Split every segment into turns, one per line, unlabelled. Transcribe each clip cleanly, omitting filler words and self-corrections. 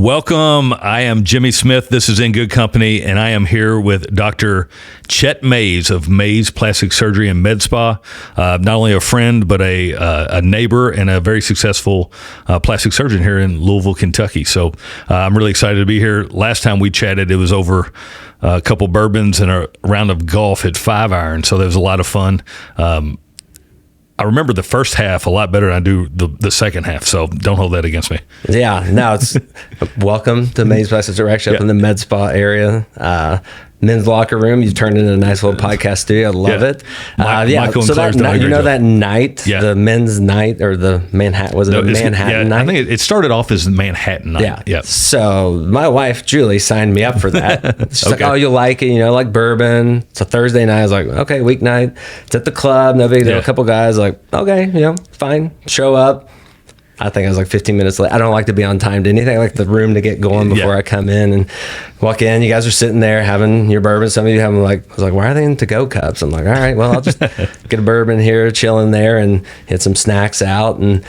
Welcome. I am Jimmy Smith. This is In Good Company, and I am here with Dr. Chet Mays of Mays Plastic Surgery and Med Spa. Not only a friend, but a neighbor and a very successful plastic surgeon here in Louisville, Kentucky. So I'm really excited to be here. Last time we chatted, it was over a couple bourbons and a round of golf at 5-iron. So that was a lot of fun. I remember the first half a lot better than I do the second half, so don't hold that against me.
Yeah, no, it's welcome to Mays Plastic Surgery up in the Med Spa area. Men's locker room. You turned into a nice little podcast studio. I love it.
Michael
so that night, that night, the men's night or the Manhattan, was it a Manhattan night?
I think it started off as Manhattan night.
Yeah. So my wife, Julie, signed me up for that. She's like, oh, you'll like it, like bourbon. It's a Thursday night. I was like, okay, weeknight. It's at the club. No big deal. A couple guys like, okay, fine. Show up. I think I was like 15 minutes late. I don't like to be on time to anything. I like the room to get going before I come in and walk in. You guys are sitting there having your bourbon. Some of you have them I was like, why are they in to-go cups? I'm like, all right, well, I'll just get a bourbon here, chilling there, and hit some snacks out. And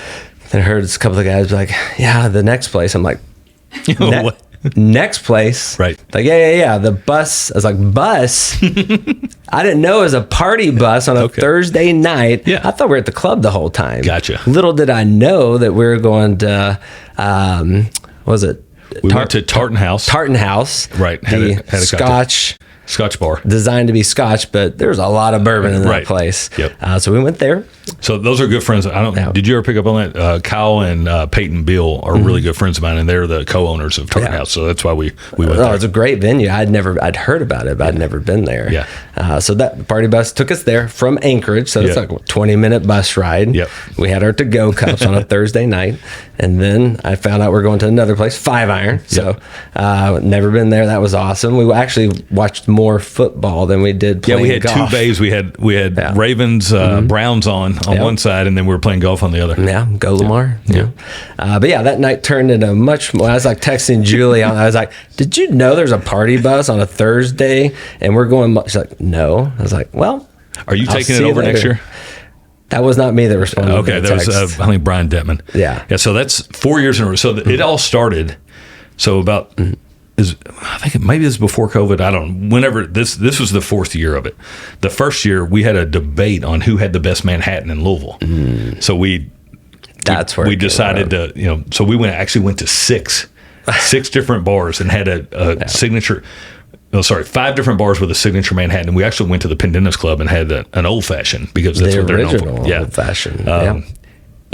then I heard a couple of guys be like, yeah, the next place. I'm like, next place?
Right.
Like, yeah. The bus. I was like, bus? I didn't know it was a party bus on a Thursday night.
Yeah.
I thought we were at the club the whole time.
Gotcha.
Little did I know that we were going to, what was it?
We went to Tartan House.
Tartan House.
Right.
Had a
Scotch bar.
Designed to be Scotch, but there's a lot of bourbon in that place.
Yep.
So we went there.
So those are good friends. Did you ever pick up on that? Kyle and Peyton Beal are really good friends of mine, and they're the co-owners of Tartan House. So that's why we went there.
It's a great venue. I'd heard about it, but I'd never been there.
Yeah.
So that party bus took us there from Anchorage. So it's like a 20-minute bus ride.
Yep.
We had our to-go cups on a Thursday night, and then I found out we're going to another place, 5-iron. So never been there. That was awesome. We actually watched more football than we did playing golf.
We had golf. 2 bays. We had Ravens, Browns on one side, and then we were playing golf on the other.
Yeah, go Lamar. Yeah. But that night turned into much more. I was like texting Julie. I was like, did you know there's a party bus on a Thursday and we're going? She's like, no. I was like, well,
are you taking it over next year?
That was not me that responded.
Okay, that was I think Brian Detman.
Yeah.
So that's 4 years in a row. So it all started. So about. I think maybe this is before COVID. I don't know. Whenever this was the 4th year of it. The first year we had a debate on who had the best Manhattan in Louisville. So we decided to, so we went to six different bars and had a signature. No, sorry, 5 different bars with a signature Manhattan. And we actually went to the Pendennis Club and had an old fashioned because that's what they're known for.
Old fashioned.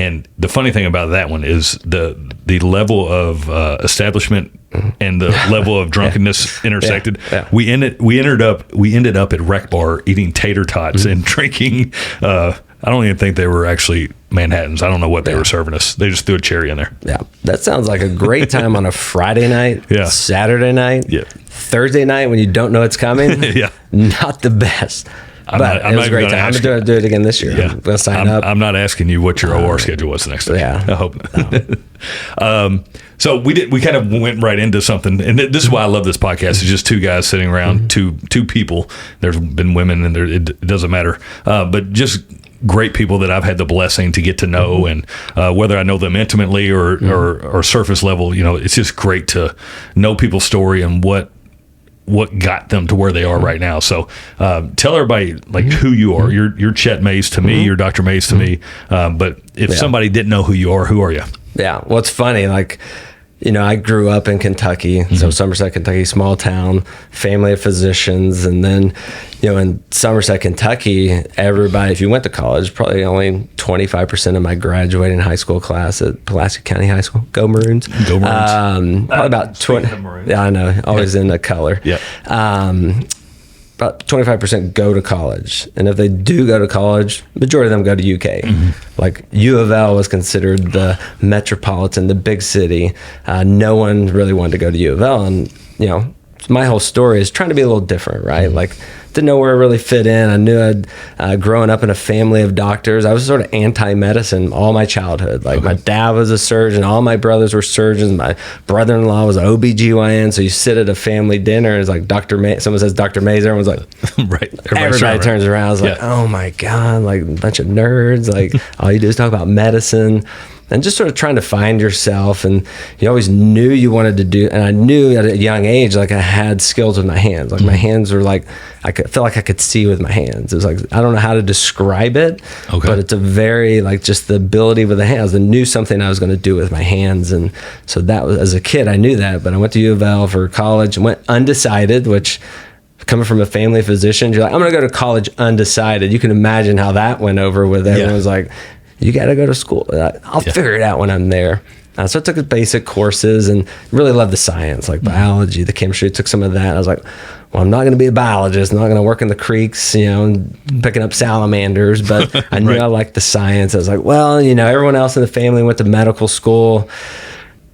And the funny thing about that one is the level of establishment and the level of drunkenness intersected. We ended up at Rec Bar eating tater tots and drinking. I don't even think they were actually Manhattans. I don't know what they were serving us. They just threw a cherry in there. Yeah,
that sounds like a great time on a Friday night. Saturday night. Thursday night when you don't know it's coming. Not the best. But it was a great time. I'm going to do it again this year. I'm going to sign up.
I'm not asking you what your OR schedule was the next day. I hope. No. So we kind of went right into something, and this is why I love this podcast. It's just 2 guys sitting around, two people. There's been women, and it doesn't matter. But just great people that I've had the blessing to get to know, and whether I know them intimately or surface level, it's just great to know people's story and what got them to where they are right now. So tell everybody who you are. You're Chet Mays to me. You're Dr. Mays to me. But if somebody didn't know who you are, who are you?
Yeah. Well, it's funny. I grew up in Kentucky, so Somerset, Kentucky, small town, family of physicians. And then, in Somerset, Kentucky, everybody, if you went to college, probably only 25% of my graduating high school class at Pulaski County High School. Go Maroons.
Go Maroons.
Probably about 20. Yeah, I know. Always in the color.
Yeah.
About 25% go to college. And if they do go to college, majority of them go to UK. Like U of L was considered the metropolitan, the big city. No one really wanted to go to U of L. And, my whole story is trying to be a little different, right? Didn't know where I really fit in. I knew I'd growing up in a family of doctors. I was sort of anti-medicine all my childhood. My dad was a surgeon. All my brothers were surgeons. My brother-in-law was an OBGYN. So you sit at a family dinner and it's like Dr. Mays. Someone says Dr. Mays. Everyone's like,
right.
Everybody turns around. I was like, oh my God, a bunch of nerds. All you do is talk about medicine. and just sort of trying to find yourself. And you always knew you wanted to do, and I knew at a young age, like I had skills with my hands. Like my hands were like, I feel like I could see with my hands. It was like, I don't know how to describe it, but it's a very, like, just the ability with the hands. I knew something I was going to do with my hands. And so that was, as a kid, I knew that, but I went to U of L for college and went undecided, which, coming from a family physician, you're like, I'm going to go to college undecided. You can imagine how that went over with everyone was like, you got to go to school. I'll figure it out when I'm there. So I took the basic courses and really loved the science, like biology, the chemistry. Took some of that. I was like, well, I'm not going to be a biologist. I'm not going to work in the creeks, picking up salamanders. But I knew I liked the science. I was like, well, everyone else in the family went to medical school.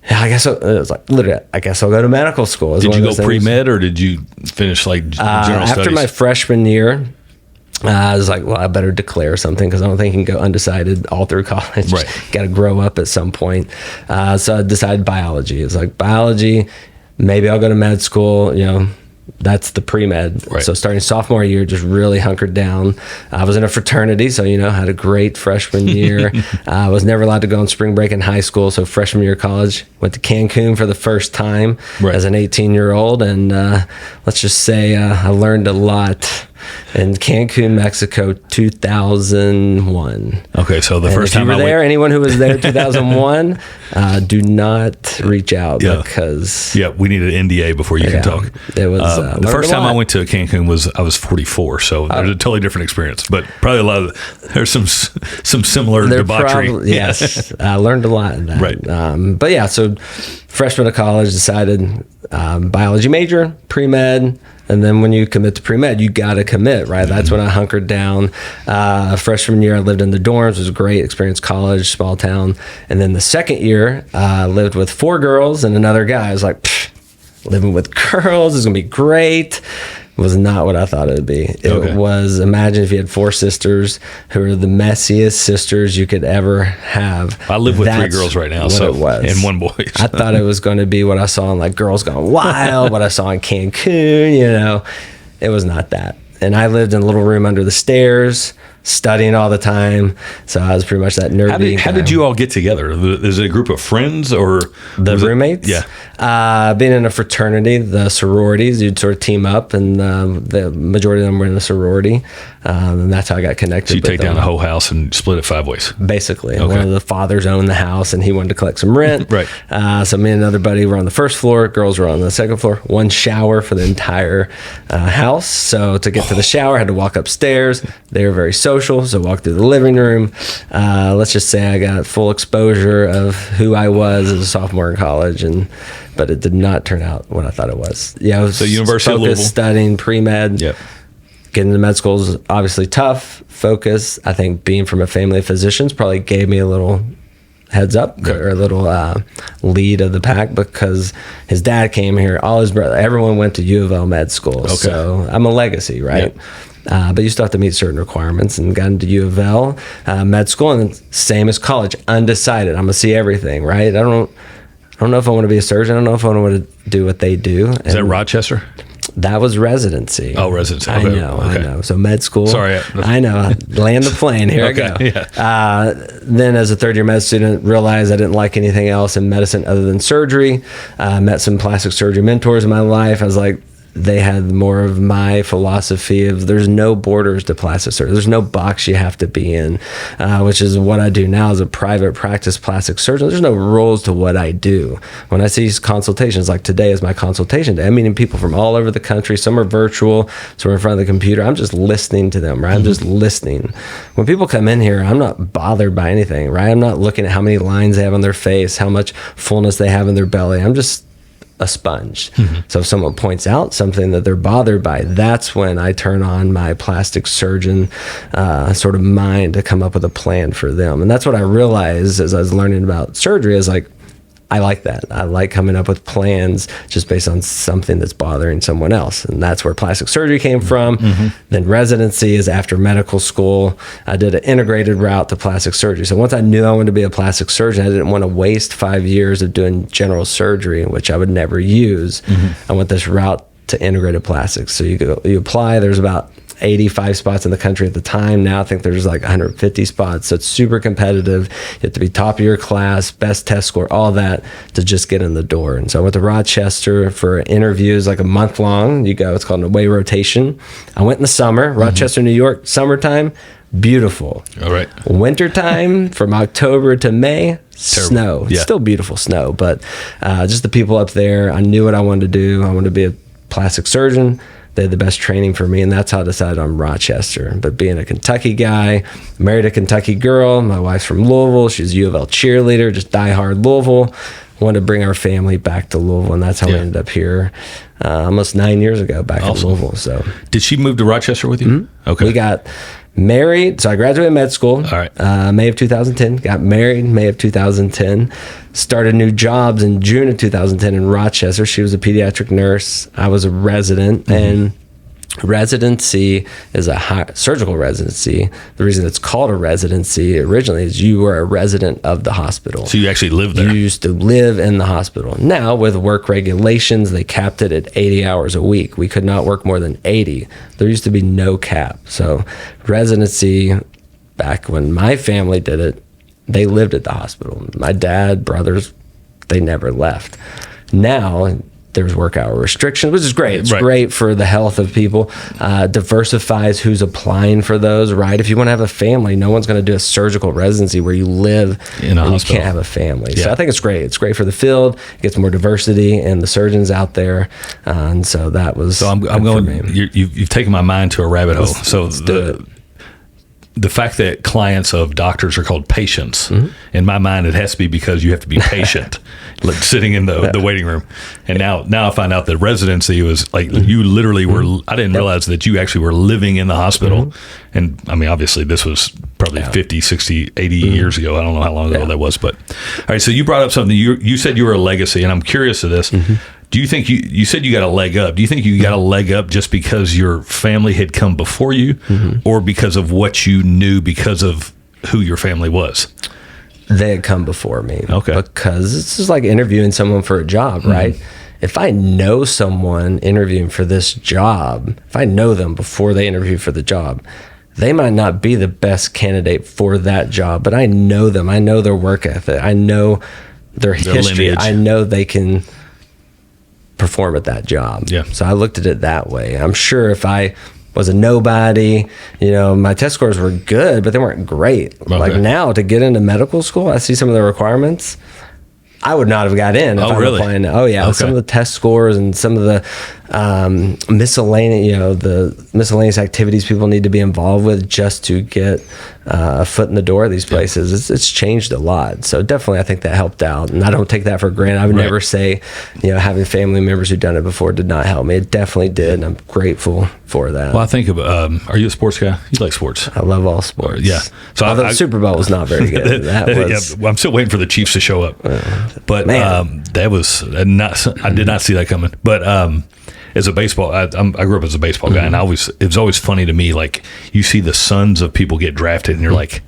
Yeah, I guess it was like literally, I guess I'll go to medical school.
Did you go pre-med or did you finish like general studies?
After my freshman year, I was like, well, I better declare something because I don't think you can go undecided all through college. Right. Got to grow up at some point. So I decided biology. It's like biology, maybe I'll go to med school, that's the pre-med. Right. So starting sophomore year, just really hunkered down. I was in a fraternity, so, had a great freshman year. I was never allowed to go on spring break in high school. So freshman year of college, went to Cancun for the first time as an 18-year-old. And let's just say I learned a lot in Cancun, Mexico, 2001.
Okay, so the first time
you were there, anyone who was there 2001, do not reach out because...
Yeah, we need an NDA before you can talk.
It was...
the first time I went to Cancun I was 44, so there's a totally different experience, but probably a lot of... There's some similar debauchery.
Yes, I learned a lot in that.
Right.
But yeah, so freshman of college, decided biology major, pre-med. And then when you commit to pre-med, you got to commit, right? That's when I hunkered down. Freshman year, I lived in the dorms. It was a great experience, college, small town. And then the second year, I lived with 4 girls and another guy. I was like, living with girls is going to be great. Was not what I thought it would be. It was, imagine if you had 4 sisters who are the messiest sisters you could ever have.
I live with 3 girls right now, so
it was.
And 1 boy.
I thought it was going to be what I saw in like Girls Gone Wild, what I saw in Cancun, It was not that. And I lived in a little room under the stairs, studying all the time. So I was pretty much that nerdy.
How did you all get together? Is it a group of friends or
the roommates? Being in a fraternity, the sororities, you'd sort of team up, and the majority of them were in the sorority, and that's how I got connected.
So you take down the whole house and split it 5 ways.
Basically, one of the fathers owned the house, and he wanted to collect some rent.
Right.
So me and another buddy were on the first floor. Girls were on the second floor. 1 shower for the entire house. So to get to the shower, I had to walk upstairs. They were very social, so walked through the living room. Let's just say I got full exposure of who I was as a sophomore in college, but it did not turn out what I thought it was. Yeah, I was
so University of Louisville,
studying pre-med.
Yep.
Getting into med school is obviously tough. Focus. I think being from a family of physicians probably gave me a little heads up or a little lead of the pack, because his dad came here. All his brother, everyone went to U of L med school. So I'm a legacy, right? Yep. But you still have to meet certain requirements, and got into U of L med school, and same as college, undecided. I'm gonna see everything, right? I don't know if I want to be a surgeon. I don't know if I want to do what they do.
Is that Rochester?
That was residency.
Oh, residency.
Okay. I know. So med school.
Sorry.
I know. Land the plane. Here I go.
Yeah.
Then as a third-year med student, realized I didn't like anything else in medicine other than surgery. Met some plastic surgery mentors in my life. I was like, they had more of my philosophy of there's no borders to plastic surgery. There's no box you have to be in, which is what I do now as a private practice plastic surgeon. There's no rules to what I do. When I see consultations, like today is my consultation day, I'm meeting people from all over the country. Some are virtual, some are in front of the computer. I'm just listening to them, right? I'm just listening. When people come in here, I'm not bothered by anything, right? I'm not looking at how many lines they have on their face, how much fullness they have in their belly. I'm just a sponge. So if someone points out something that they're bothered by, that's when I turn on my plastic surgeon sort of mind to come up with a plan for them. And that's what I realized as I was learning about surgery, is like, I like that. I like coming up with plans just based on something that's bothering someone else. And that's where plastic surgery came from. Then residency is after medical school. I did an integrated route to plastic surgery. So once I knew I wanted to be a plastic surgeon, I didn't want to waste 5 years of doing general surgery, which I would never use. I went this route to integrated plastics. So you apply, there's about 85 spots in the country at the time. Now I think there's like 150 spots. So it's super competitive. You have to be top of your class, best test score, all that to just get in the door. And so I went to Rochester for interviews, like a month long. You go, it's called an away rotation. I went in the summer, Rochester, New York, summertime, beautiful.
All right.
Wintertime from October to May, snow.
Yeah.
Still beautiful snow, but just the people up there, I knew what I wanted to do. I wanted to be a plastic surgeon. They had the best training for me, and that's how I decided on Rochester. But being a Kentucky guy, married a Kentucky girl, my wife's from Louisville. She's a U of L cheerleader, just diehard Louisville. Wanted to bring our family back to Louisville, and that's how we ended up here almost 9 years ago back in Louisville. So,
did she move to Rochester with you?
Mm-hmm.
Okay.
We got married. So I graduated med school.
All right.
May of 2010. Got married May of 2010. Started new jobs in June of 2010 in Rochester. She was a pediatric nurse. I was a resident. And residency is a surgical residency. The reason it's called a residency originally is you were a resident of the hospital.
So you actually lived there?
You used to live in the hospital. Now, with work regulations, they capped it at 80 hours a week. We could not work more than 80. There used to be no cap. So residency, back when my family did it, they lived at the hospital. My dad, brothers, they never left. Now, there's work hour restrictions, which is great. It's great for the health of people. Diversifies who's applying for those, right? If you want to have a family, no one's going to do a surgical residency where you live and you can't have a family. Yeah. So I think it's great. It's great for the field. It gets more diversity and the surgeons out there. And so that was.
So I'm going. You've taken my mind to a rabbit hole. So the fact that clients of doctors are called patients, in my mind, it has to be because you have to be patient, like sitting in the waiting room. And now I find out that residency was like you literally were. I didn't realize that you actually were living in the hospital. And I mean, obviously, this was probably 50, 60, 80 years ago. I don't know how long ago that was. But all right, so you brought up something. You said you were a legacy, and I'm curious to this. Do you think you said you got a leg up? Do you think you got a leg up just because your family had come before you, or because of what you knew because of who your family was?
They had come before me.
Okay.
Because it's just like interviewing someone for a job, right? If I know someone interviewing for this job, if I know them before they interview for the job, they might not be the best candidate for that job, but I know them. I know their work ethic. I know their history.
Lineage.
I know they can perform at that job.
Yeah.
So I looked at it that way. I'm sure if I was a nobody, my test scores were good, but they weren't great. Okay. Like now to get into medical school, I see some of the requirements. I would not have got in if I was applying. Oh yeah. Okay. Some of the test scores and some of the miscellaneous activities people need to be involved with just to get a foot in the door of these places. It's changed a lot. So definitely I think that helped out. And I don't take that for granted. I would never say, having family members who've done it before did not help me. It definitely did. And I'm grateful for that.
Well, I think of, are you a sports guy? You like sports?
I love all sports.
Yeah.
So although the Super Bowl was not very good.
I'm still waiting for the Chiefs to show up. But that was I did not see that coming. But as a baseball, I grew up as a baseball guy, and it was always funny to me. Like you see the sons of people get drafted, and you're like,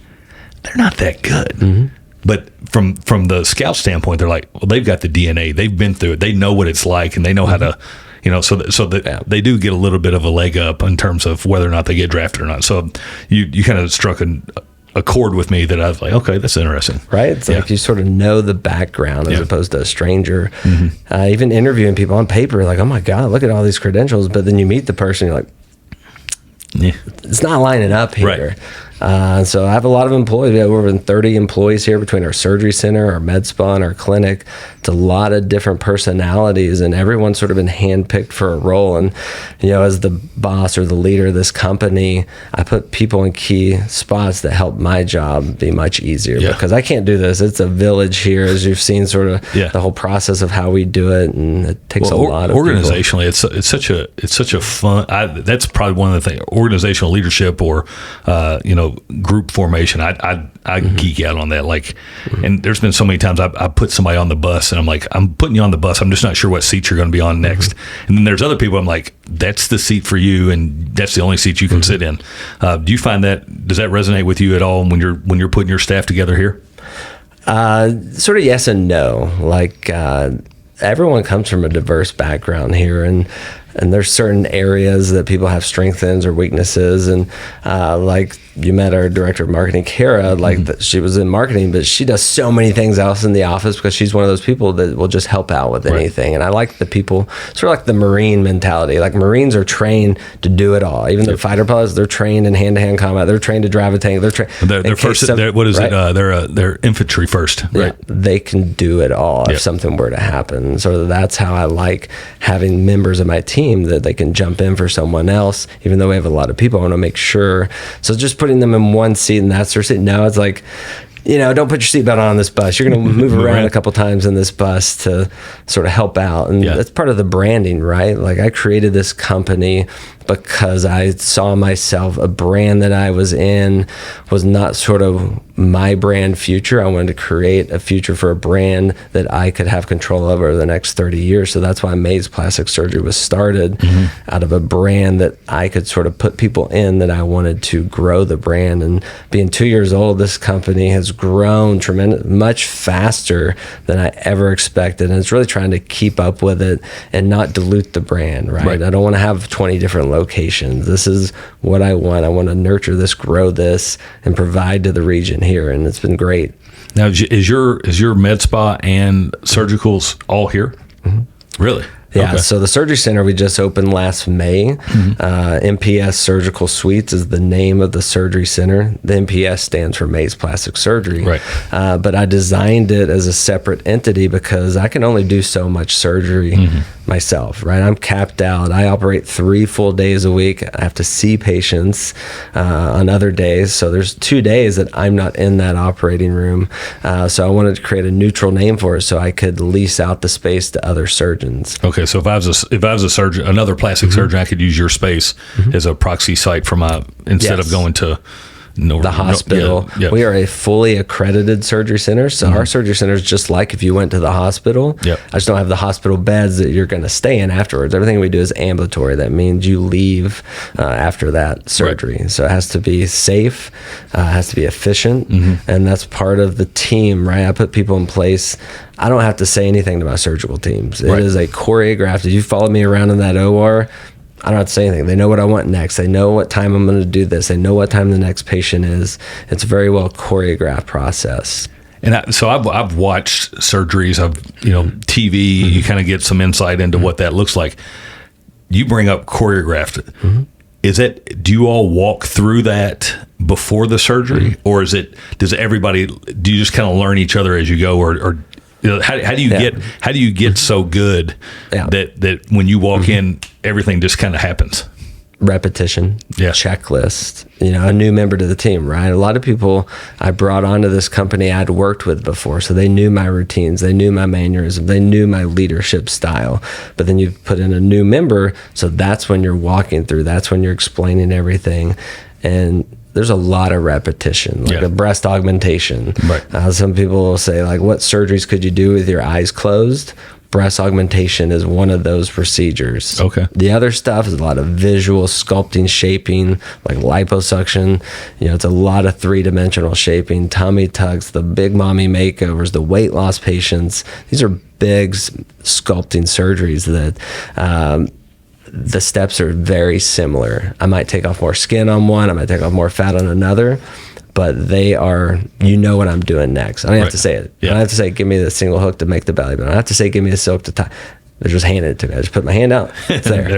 they're not that good. But from the scout standpoint, they're like, well, they've got the DNA, they've been through it, they know what it's like, and they know how to, they do get a little bit of a leg up in terms of whether or not they get drafted or not. So you kind of struck a chord with me that I was like, okay, that's interesting.
Right? It's like you sort of know the background as opposed to a stranger. Even interviewing people on paper, like, oh my God, look at all these credentials. But then you meet the person, you're like, it's not lining up here.
Right.
So I have a lot of employees. We have over 30 employees here between our surgery center, our med spa, and our clinic. It's a lot of different personalities, and everyone's sort of been handpicked for a role. And, as the boss or the leader of this company, I put people in key spots that help my job be much easier because I can't do this. It's a village here, as you've seen sort of the whole process of how we do it, and it takes a lot of
organizationally, people. It's such a fun, that's probably one of the things, organizational leadership or, group formation. I geek out on that. Like, and there's been so many times I put somebody on the bus and I'm like, I'm putting you on the bus. I'm just not sure what seat you're going to be on next. And then there's other people I'm like, that's the seat for you, and that's the only seat you can sit in. Do you find does that resonate with you at all when you're putting your staff together here?
Sort of yes and no. Like everyone comes from a diverse background here, and And there's certain areas that people have strengths or weaknesses. And like you met our director of marketing, Kara, like she was in marketing, but she does so many things else in the office because she's one of those people that will just help out with anything. And I like the people, sort of like the Marine mentality. Like Marines are trained to do it all. Even the fighter pilots, they're trained in hand-to-hand combat. They're trained to drive a tank. They're trained.
They're first. What is it? They're infantry first. Right.
Yeah, they can do it all if something were to happen. So that's how I like having members of my team, that they can jump in for someone else. Even though we have a lot of people, I want to make sure. So just putting them in one seat and that's their seat. Now it's like, don't put your seatbelt on this bus. You're going to move around a couple times in this bus to sort of help out. And that's part of the branding, right? Like I created this company because I saw myself, a brand that I was in was not sort of my brand future. I wanted to create a future for a brand that I could have control over the next 30 years. So that's why Mays Plastic Surgery was started out of a brand that I could sort of put people in, that I wanted to grow the brand. And being 2 years old, this company has grown much faster than I ever expected. And it's really trying to keep up with it and not dilute the brand, right? I don't want to have 20 different locations. This is what I want. I want to nurture this, grow this, and provide to the region here. And it's been great.
Now, is your med spa and surgicals all here? Really?
Yeah, okay. So the surgery center we just opened last May. MPS Surgical Suites is the name of the surgery center. The MPS stands for Mays Plastic Surgery.
Right.
But I designed it as a separate entity because I can only do so much surgery myself, right? I'm capped out. I operate 3 full days a week. I have to see patients on other days. So there's 2 days that I'm not in that operating room. So I wanted to create a neutral name for it so I could lease out the space to other surgeons.
Okay, so if I was a surgeon, another plastic surgeon, I could use your space as a proxy site for my, instead of going to
the hospital. We are a fully accredited surgery center. So our surgery center is just like if you went to the hospital. I just don't have the hospital beds that you're going to stay in afterwards. Everything we do is ambulatory. That means you leave after that surgery. So it has to be safe, has to be efficient, and that's part of the team, right? I put people in place. I don't have to say anything to my surgical teams. It is a choreographed. If you follow me around in that OR, I don't have to say anything. They know what I want next. They know what time I'm going to do this. They know what time the next patient is. It's a very well choreographed process.
And so I've watched surgeries. TV. You kind of get some insight into what that looks like. You bring up choreographed. Is it? Do you all walk through that before the surgery, or is it? Do you just kind of learn each other as you go, or how do you get so good that when you walk in, everything just kind of happens?
Repetition, checklist, a new member to the team, right? A lot of people I brought onto this company I'd worked with before, so they knew my routines, they knew my mannerism, they knew my leadership style. But then you put in a new member, so that's when you're walking through, that's when you're explaining everything. And there's a lot of repetition, like a breast augmentation. Right. Some people will say, like, what surgeries could you do with your eyes closed? Breast augmentation is one of those procedures. Okay. The other stuff is a lot of visual sculpting, shaping, like liposuction. It's a lot of 3-dimensional shaping, tummy tucks, the big mommy makeovers, the weight loss patients. These are big sculpting surgeries that the steps are very similar. I might take off more skin on one, I might take off more fat on another, but they are, what I'm doing next. I don't have to say it. I don't have to say, give me the single hook to make the belly button. I don't have to say, give me the silk to tie. They're just handing it to me. I just put my hand out, it's there. Hand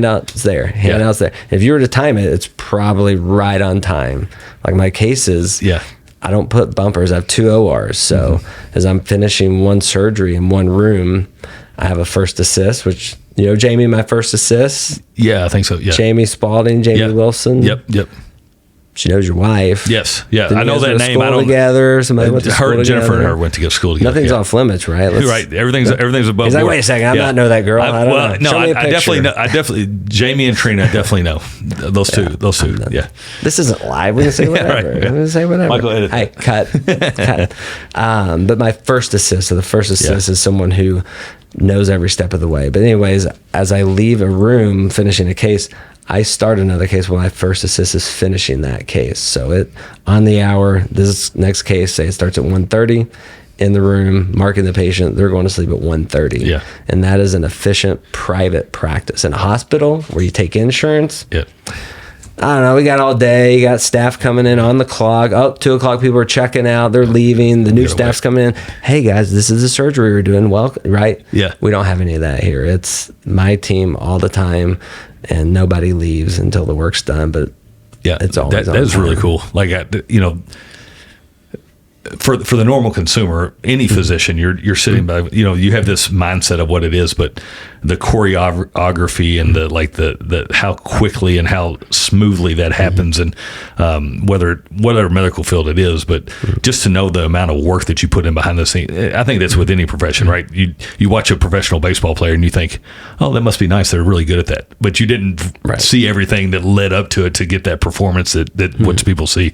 out, it's there. Hand out, it's there. If you were to time it, it's probably right on time. Like my cases, I don't put bumpers. I have 2 ORs. So as I'm finishing one surgery in one room, I have a first assist, which, Jamie, my first assist.
Yeah, I think so. Yeah.
Jamie Spalding, Jamie Wilson.
Yep.
She knows your wife.
Yes. Yeah. I know that name.
I don't together. Somebody went to school together.
Jennifer and her went to school together.
Nothing's off limits, right?
Right. Everything's above
board. He's like, wait a second. I not know that girl. I don't know.
No, I definitely know. Jamie and Trina definitely know those two. Those two. Yeah.
This isn't live. We can say whatever. We can say whatever.
Michael, edit.
Hey, cut. But my first assist. So the first assist is someone who knows every step of the way. But anyways, as I leave a room finishing a case, I start another case when my first assist is finishing that case. So on the hour, this next case, say it starts at 1:30. in the room, marking the patient. They're going to sleep at 1:30.
Yeah.
And that is an efficient private practice. In a hospital where you take insurance,
Yeah.
I don't know, we got all day. You got staff coming in on the clock. Oh, 2 o'clock, people are checking out. They're leaving. The new staff's coming in. Hey, guys, this is the surgery we're doing. Welcome, right?
Yeah.
We don't have any of that here. It's my team all the time, and nobody leaves until the work's done. But
yeah,
it's always
that is really cool. Like, for the normal consumer, any physician, you're sitting by, you have this mindset of what it is, but the choreography and the how quickly and how smoothly that happens, and whatever medical field it is, but just to know the amount of work that you put in behind the scenes, I think that's with any profession, right? You watch a professional baseball player and you think, oh, that must be nice. They're really good at that, but you didn't see everything that led up to it to get that performance that what people see.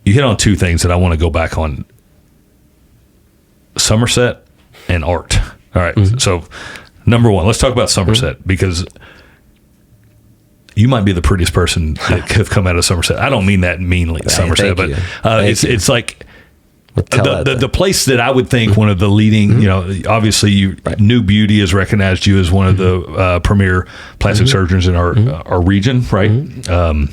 You hit on two things that I want to go back on: Somerset and art. All right. So, number one, let's talk about Somerset, because you might be the prettiest person that could have come out of Somerset. I don't mean that meanly, Somerset, but it's like the place that I would think one of the leading, obviously New Beauty has recognized you as one of the premier plastic surgeons in our region, right?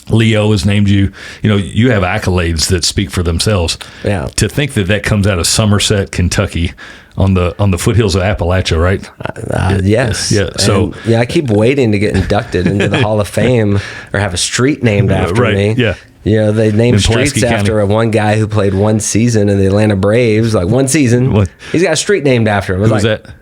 Leo has named you. You have accolades that speak for themselves.
Yeah.
To think that comes out of Somerset, Kentucky, on the foothills of Appalachia, right?
Yes.
Yeah. So
I keep waiting to get inducted into the Hall of Fame or have a street named after me.
Yeah.
They named streets after one guy who played one season in the Atlanta Braves, like one season. What? He's got a street named after him.
Who was that?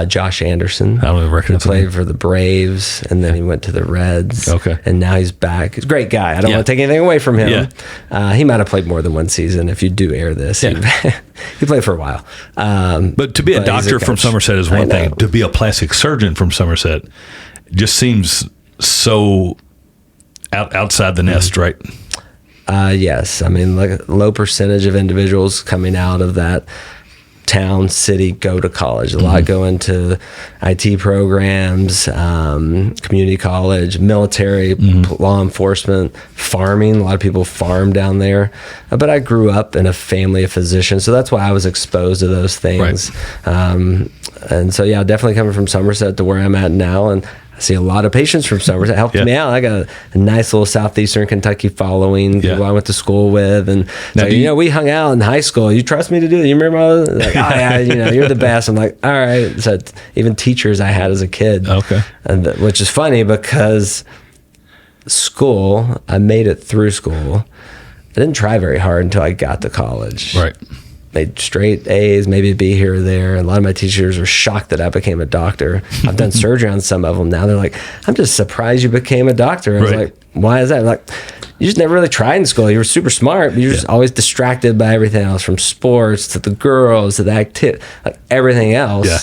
Josh Anderson.
I don't even recognize him.
He played for the Braves, and then he went to the Reds.
Okay.
And now he's back. He's a great guy. I don't want to take anything away from him.
Yeah.
He might have played more than one season if you do air this. Yeah. He played for a while.
But to be a doctor from Somerset is one thing. To be a plastic surgeon from Somerset just seems so outside the nest, right?
Yes. I mean, like a low percentage of individuals coming out of that town, city, go to college. A lot go into IT programs, community college, military, law enforcement, farming. A lot of people farm down there. But I grew up in a family of physicians, so that's why I was exposed to those things. Right. And so, definitely coming from Somerset to where I'm at now, and I see a lot of patients from Somerset. It helped me out. I got a nice little southeastern Kentucky following, people I went to school with. And now, we hung out in high school. You trust me to do it? You remember? Like, you're the best. I'm like, all right. So even teachers I had as a kid. Okay. Which is funny because school, I made it through school. I didn't try very hard until I got to college.
Right.
Made straight A's, maybe a B here or there. And a lot of my teachers are shocked that I became a doctor. I've done surgery on some of them now. They're like, I'm just surprised you became a doctor. I was like, why is that? Like, you just never really tried in school. You were super smart, but you're just always distracted by everything else, from sports to the girls to the activity, like everything else. Yeah.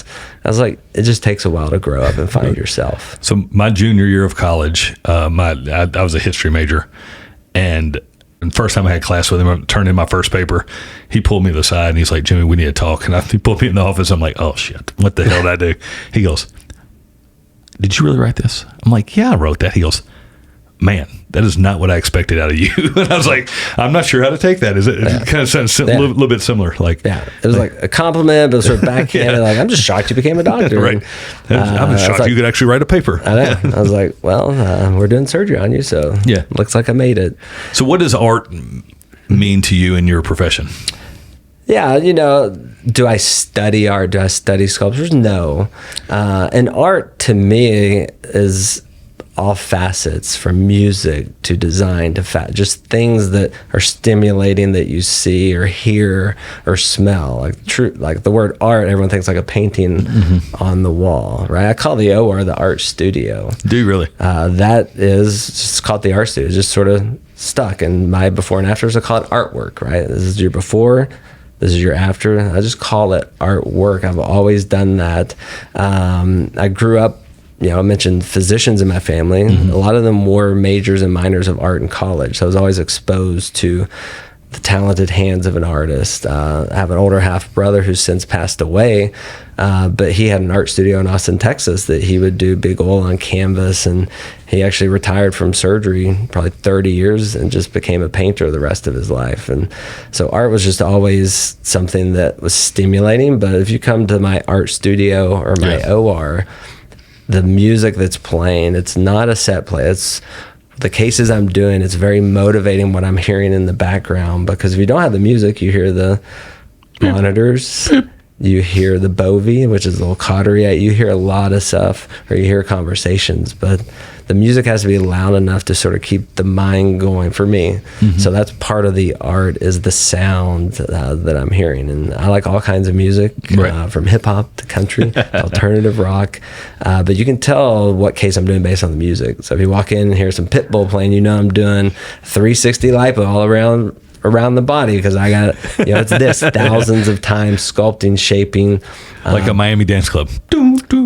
I was like, it just takes a while to grow up and find yourself.
So my junior year of college, I was a history major, and the first time I had class with him, I turned in my first paper. He pulled me to the side and he's like, Jimmy, we need to talk. And he pulled me in the office. I'm like, oh shit, what the hell did I do? He goes, did you really write this? I'm like, yeah, I wrote that. He goes, man, that is not what I expected out of you. And I was like, I'm not sure how to take that. It kind of sounds a little bit similar. Like,
it was like a compliment, but it was sort of backhanded. Like, I'm just shocked you became a doctor.
Right. I'm just shocked you could actually write a paper.
I know. I was like, well, we're doing surgery on you, so looks like I made it.
So what does art mean to you in your profession?
Yeah, do I study art? Do I study sculptures? No. And art to me is all facets, from music to design to just things that are stimulating that you see or hear or smell. Like the word art, everyone thinks like a painting on the wall, right? I call the OR the art studio.
Do you really?
That is just called the art studio. It's just sort of stuck. And my before and afters, I call it artwork, right? This is your before, this is your after. I just call it artwork. I've always done that. I grew up, I mentioned physicians in my family. A lot of them were majors and minors of art in college. So I was always exposed to the talented hands of an artist. I have an older half brother who's since passed away, but he had an art studio in Austin, Texas, that he would do big oil on canvas, and he actually retired from surgery probably 30 years and just became a painter the rest of his life. And so art was just always something that was stimulating. But if you come to my art studio or my OR, the music that's playing, it's not a set play. It's the cases I'm doing. It's very motivating what I'm hearing in the background, because if you don't have the music, you hear the monitors, you hear the bovie, which is a little cautery. You hear a lot of stuff, or you hear conversations, but the music has to be loud enough to sort of keep the mind going for me. So that's part of the art, is the sound that I'm hearing. And I like all kinds of music, from hip hop to country, alternative rock. But you can tell what case I'm doing based on the music. So if you walk in and hear some Pitbull playing, you know I'm doing 360 lipo all around the body, because I got, it's this thousands of times sculpting, shaping,
like a Miami dance club.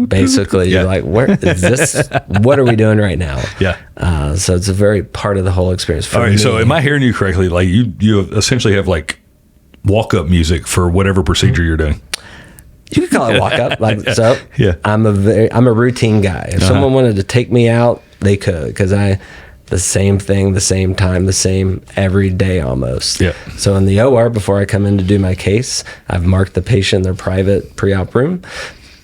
Basically, you're like, where is this? What are we doing right now? So it's a very part of the whole experience for me.
So am I hearing you correctly? Like you essentially have like walk up music for whatever procedure you're doing.
You could call it walk up. I'm a routine guy. If someone wanted to take me out, they could, because the same thing, the same time, the same every day almost. So in the OR, before I come in to do my case, I've marked the patient in their private pre-op room,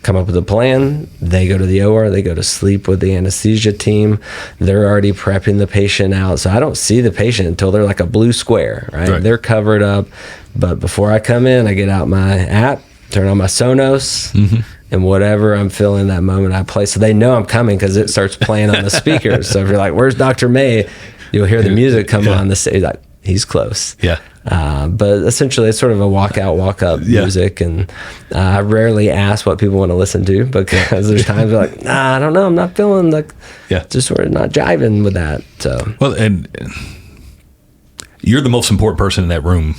come up with a plan. They go to the OR, they go to sleep with the anesthesia team. They're already prepping the patient out. So I don't see the patient until they're like a blue square, right? They're covered up. But before I come in, I get out my app, turn on my Sonos, and whatever I'm feeling that moment, I play. So they know I'm coming, because it starts playing on the speakers. So if you're like, where's Dr. May? You'll hear the music come on the stage. Like, he's close. But essentially, it's sort of a walk out, walk up music. And I rarely ask what people want to listen to, because there's times they're like, nah, I don't know. I'm not feeling like, just sort of not jiving with that. So,
well, and you're the most important person in that room.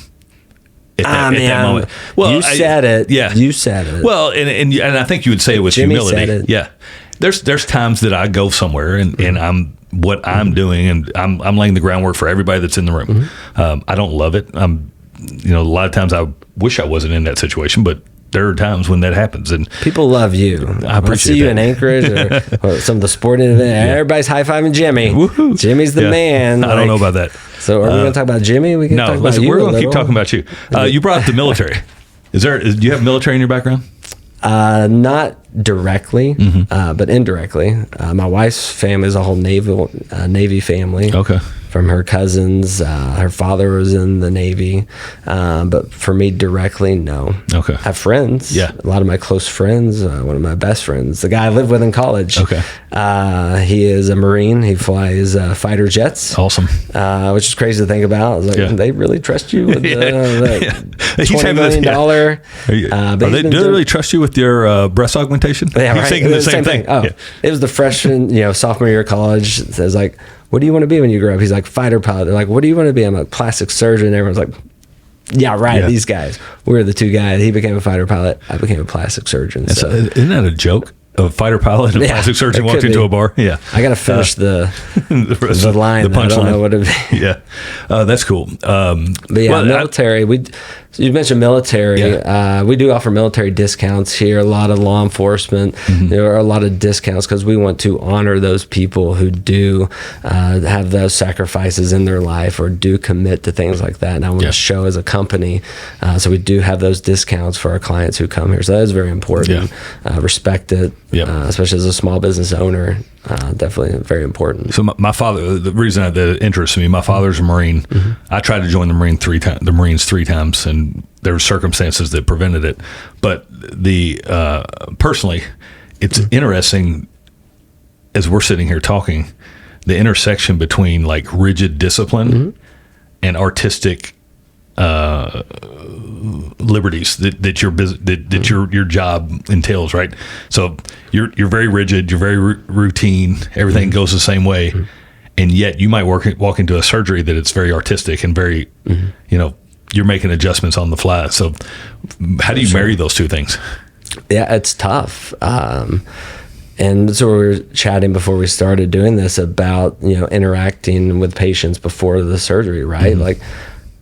At that moment. Well,
you said it. You said it.
Well, and I think you would say it with
Jimmy
humility.
Said it.
There's times that I go somewhere and I'm doing, and I'm laying the groundwork for everybody that's in the room. I don't love it. A lot of times I wish I wasn't in that situation, but there are times when that happens, and
people love you.
I appreciate
see you in Anchorage or some of the sporting events. Everybody's high-fiving Jimmy.
Woohoo.
Jimmy's the man.
I don't know about that.
So are we going to talk about Jimmy? We can talk about you.
We're going to keep talking about you. You brought up the military. Do you have military in your background?
Not directly, but indirectly. My wife's family is a whole Navy family.
Okay.
From her cousins. Her father was in the Navy. But for me directly, no.
Okay.
I have friends.
Yeah. A
lot of my close friends. One of my best friends, the guy I lived with in college.
Okay.
He is a Marine. He flies fighter jets.
Awesome.
Which is crazy to think about. I was like, they really trust you with the $20 million.
Do they really trust you with your breast augmentation?
Yeah,
You're thinking the same thing.
Oh, it was the freshman, sophomore year of college. It was like, what do you want to be when you grow up? He's like, fighter pilot. They're like, what do you want to be? I'm a plastic surgeon. Everyone's like, yeah, right. These guys. We were the two guys. He became a fighter pilot. I became a plastic surgeon. So
isn't that a joke? A fighter pilot and a plastic surgeon walked into a bar. I
got to finish the line.
The punchline.
I don't know what it be.
That's cool.
But military. You mentioned military. We do offer military discounts here. A lot of law enforcement. There are a lot of discounts because we want to honor those people who do have those sacrifices in their life or do commit to things like that. And I want to show as a company. So we do have those discounts for our clients who come here. So that is very important. Respect it, especially as a small business owner. Definitely very important.
So my father, the reason that interests me, my father's a Marine. I tried to join the Marines three times, and there were circumstances that prevented it. But personally, it's interesting as we're sitting here talking, the intersection between like rigid discipline and artistic liberties that your job entails, right? So you're very rigid, you're very routine, everything goes the same way, and yet you might walk into a surgery that it's very artistic and very you're making adjustments on the fly. So how do you marry those two things?
Yeah, it's tough. And so we were chatting before we started doing this about interacting with patients before the surgery, right? Like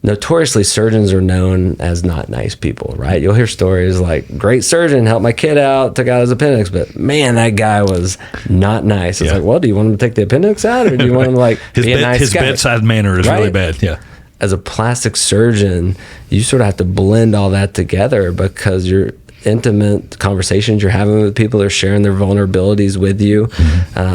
notoriously surgeons are known as not nice people, right? You'll hear stories like, great surgeon, helped my kid out, took out his appendix, but man, that guy was not nice. It's like, well, do you want him to take the appendix out, or do you want him to like be a nice
his
guy?
bedside manner is really bad. Yeah.
As a plastic surgeon, you sort of have to blend all that together, because you're intimate conversations you're having with people, are sharing their vulnerabilities with you.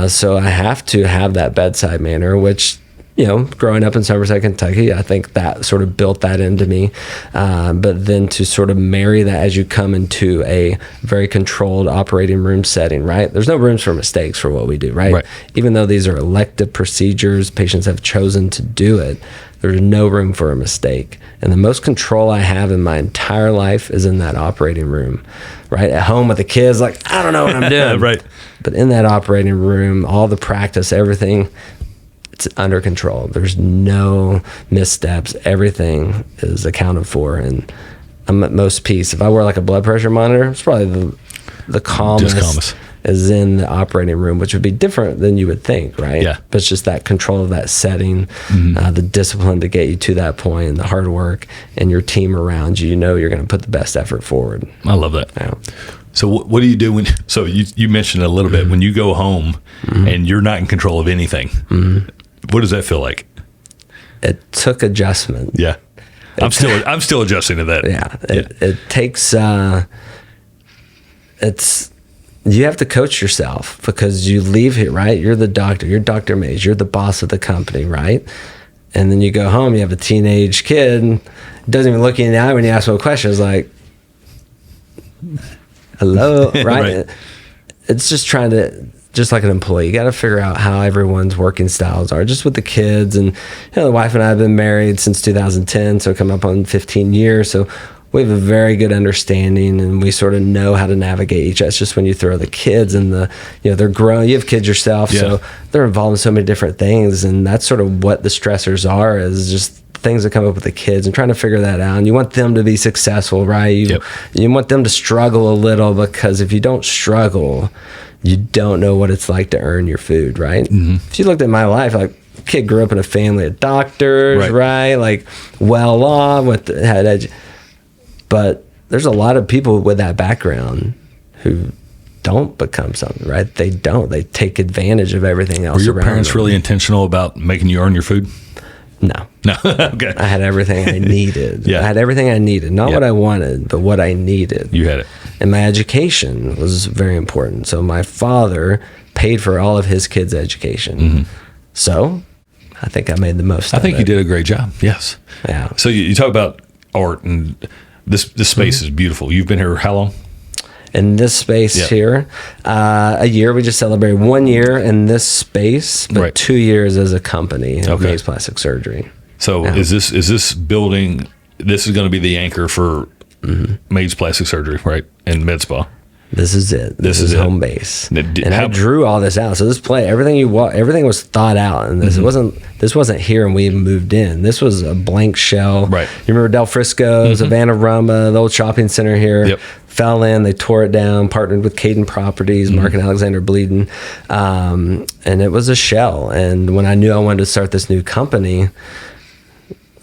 So I have to have that bedside manner, which, you know, growing up in Somerset, Kentucky, I think that sort of built that into me. But then to sort of marry that as you come into a very controlled operating room setting, right? There's no rooms for mistakes for what we do, right? Even though these are elective procedures, patients have chosen to do it, there's no room for a mistake. And the most control I have in my entire life is in that operating room, right? At home with the kids, like, I don't know what I'm doing.
Right.
But in that operating room, all the practice, everything, it's under control. There's no missteps. Everything is accounted for, and I'm at most peace. If I wear like a blood pressure monitor, it's probably the calmest is in the operating room, which would be different than you would think, right?
Yeah.
But it's just that control of that setting, the discipline to get you to that point, and the hard work, and your team around you. You know you're going to put the best effort forward.
I love that.
Yeah.
So what do you do when? So you mentioned a little bit when you go home and you're not in control of anything. What does that feel like?
It took adjustment.
Yeah. I'm still adjusting to that.
Yeah. It takes, you have to coach yourself, because you leave here, right? You're the doctor, you're Dr. Mays, you're the boss of the company, right? And then you go home, you have a teenage kid, and doesn't even look you in the eye when you ask him a question. It's like, hello, right? It's just trying to, just like an employee, you got to figure out how everyone's working styles are, just with the kids. And, you know, the wife and I have been married since 2010, so coming up on 15 years. So we have a very good understanding, and we sort of know how to navigate each other. It's just when you throw the kids and they're grown, you have kids yourself, so they're involved in so many different things. And that's sort of what the stressors are, is just things that come up with the kids, and trying to figure that out. And you want them to be successful, right? You want them to struggle a little, because if you don't struggle, you don't know what it's like to earn your food, right? If you looked at my life, like, kid grew up in a family of doctors, right? Like, well off, but there's a lot of people with that background who don't become something, right? They take advantage of everything else.
Were your parents
them.
really intentional about making you earn your food?
No.
Okay.
I had everything I needed. I had everything I needed. Not what I wanted, but what I needed.
You had it.
And my education was very important. So my father paid for all of his kids' education. So I think I made the most of it.
I think you did a great job. Yes.
Yeah.
So you talk about art, and this space is beautiful. You've been here how long?
In this space here, a year. We just celebrated 1 year in this space, but 2 years as a company of Mays Plastic Surgery.
So is this building? This is going to be the anchor for Mays Plastic Surgery, right? And Med Spa.
This is it. This is home base. And I drew all this out. So this everything was thought out. And this wasn't here and we moved in. This was a blank shell.
Right.
You remember Del Frisco's, Savannah Rumba, the old shopping center here.
Yep.
Fell in, they tore it down, partnered with Caden Properties, Mark and Alexander Bleeden. And it was a shell. And when I knew I wanted to start this new company,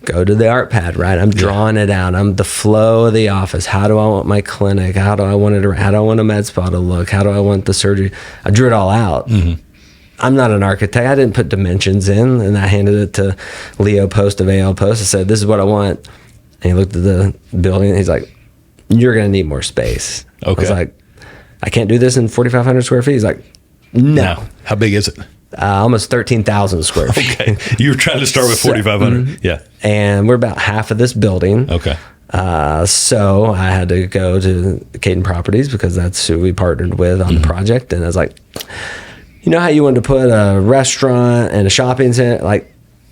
go to the art pad, right? I'm drawing it out. I'm the flow of the office. How do I want my clinic? How do I want a med spa to look? How do I want the surgery? I drew it all out. I'm not an architect. I didn't put dimensions in, and I handed it to Leo Post of AL Post. I said, this is what I want. And he looked at the building, and he's like, you're going to need more space. Okay. I was like, I can't do this in 4,500 square feet. He's like, no.
How big is it?
Almost 13,000 square feet.
Okay. You were trying to start with 4,500. Yeah.
And we're about half of this building.
Okay.
So I had to go to Caden Properties, because that's who we partnered with on the project. And I was like, you know how you wanted to put a restaurant and a shopping center? Like,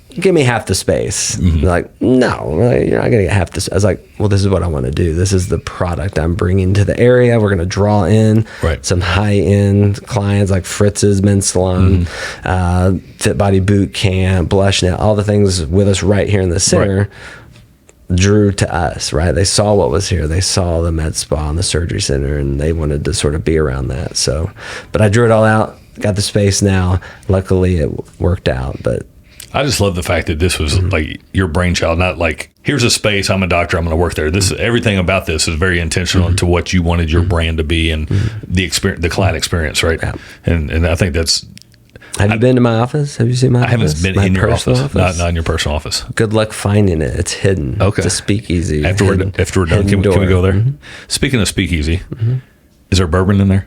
give me half the space. They're like, no, you're not going to get half this. I was like, well, this is what I want to do. This is the product I'm bringing to the area. We're going to draw in some high-end clients like Fritz's Men's Salon, Fit Body Boot Camp, Blush Now, all the things with us right here in the center. Drew to us, right? They saw what was here. They saw the med spa and the surgery center, and they wanted to sort of be around that. So, but I drew it all out, got the space now. Luckily, it worked out, but
I just love the fact that this was like your brainchild, not like, here's a space, I'm a doctor, I'm going to work there. This everything about this is very intentional into what you wanted your brand to be and the experience, the client experience, right? Yeah. And I think that's.
Have you been to my office? Have you seen my office?
I haven't been in your office. Not in your personal office.
Good luck finding it. It's hidden.
Okay.
It's a speakeasy.
After we're done, can we go there? Speaking of speakeasy, is there bourbon in there?